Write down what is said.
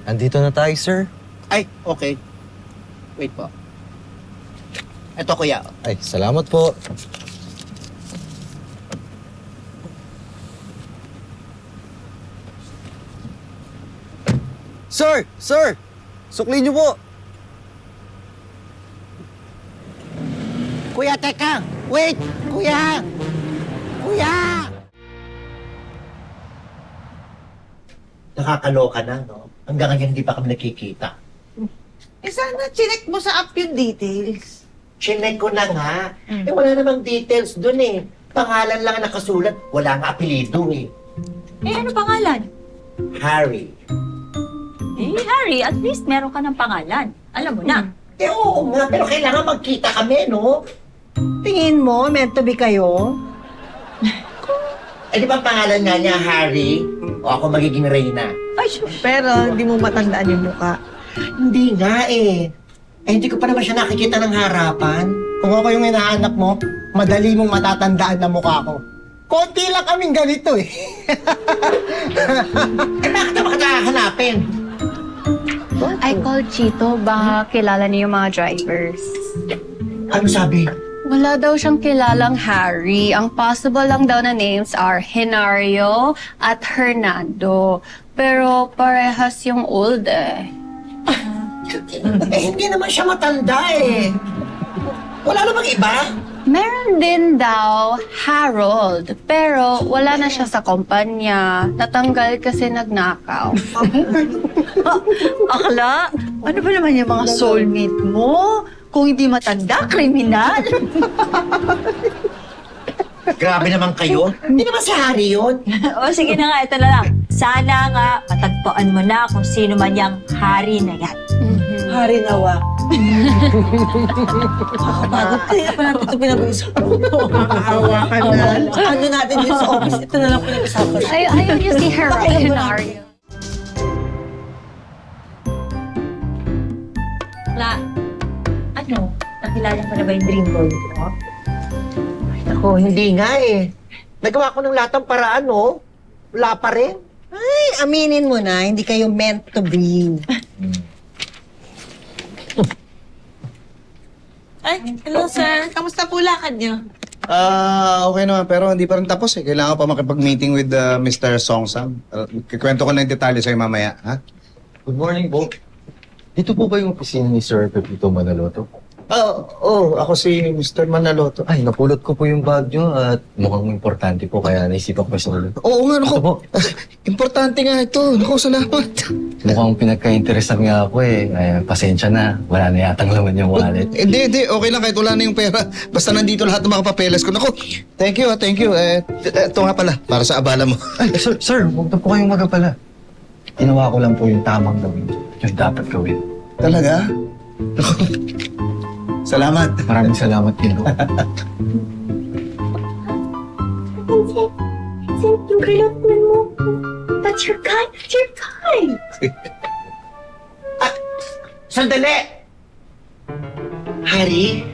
andito na tayo, sir. Ay, okay. Wait po. Eto, kuya. Ay, salamat po. Sir! Sir! Sukli niyo po! Kuya, teka! Wait! Kuya! Kuya! Nakakaloka na, no? Hanggang ngayon hindi pa kami nakikita. Eh sana chinek mo sa app yung details. Chinek ko na nga. Eh, wala namang details dun eh. Pangalan lang ang nakasulat. Wala nga apelido eh. Eh, ano pangalan? Harry. Eh, Harry, at least meron ka ng pangalan. Alam mo na. Eh, oo nga. Pero kailangan magkita kami, no? Tingin mo, meant to be kayo? Eh, di ba ang pangalan nga niya, Harry? O ako magiging Reyna? Ay, sure. Pero hindi mo matandaan yung mukha. Hindi nga eh. Eh, hindi ko pa naman siya nakikita ng harapan. Kung ako yung hinahanap mo, madali mong matatandaan na mukha ko. Konti lang kaming ganito eh. Eh, bakit naman ka nakahanapin? I called Chito, baka kilala niyo yung mga drivers. Ano sabi? Wala daw siyang kilalang Harry. Ang possible lang daw na names are Henario at Hernando. Pero parehas yung old eh. Eh, hindi naman siya matanda eh. Wala namang iba? Meron din daw Harold, pero wala na siya sa kumpanya. Natanggal kasi nagnakaw. Akla, ano ba naman yung mga soulmate mo? Kung hindi matanda, kriminal. Grabe naman kayo. Hindi naman si Harry yun. O, sige na nga, ito na lang. Sana nga matagpuan mo na kung sino man yung Harry na yan. Hari nawa. Nakakapagod. Kanina pa natin ito pinag-uusapan. Nakakahawa ka na. Ano natin dito sa office, ito na lang pinag-usapan. Ayaw niyo si Henario. Akla, ano? Nakilala mo na ba yung dream boy mo? Ako, hindi nga eh. Nagawa ko ng lahat ng paraan, no? Wala pa rin. Ay, aminin mo na, hindi kayo meant to be. Ay, hello sir. Kamusta po lakad niyo? Okay naman, pero hindi pa rin tapos eh. Kailangan pa makipag-meeting with Mr. Song Sam. Kikwento ko na yung detalye sa'yo mamaya, ha? Good morning po. Dito po ba yung opisina ni Sir Pepito Manaloto? Ako si Mr. Manaloto. Ay, napulot ko po yung bag nyo at mukhang importante po kaya naisipan ko sa ulo. Oo nga, Ito naku. po. Importante nga ito. Naku, salamat. Mukhang pinagka-interesan nga ako eh. Ay, pasensya na. Wala na yatang laman yung wallet. Hindi. Okay lang kahit wala na yung pera. Basta nandito lahat ng mga papeles ko. Naku, thank you. Ito nga pala, para sa abala mo. Ay, sir, huwag na po kayong magabala. Ginawa ko lang po yung tamang gawin. Yung dapat gawin. Talaga? Naku. Salamat. Maraming salamat din po. Vincent, yung girlfriend mo. That's your guy. That's your guy. Sandali! Harry?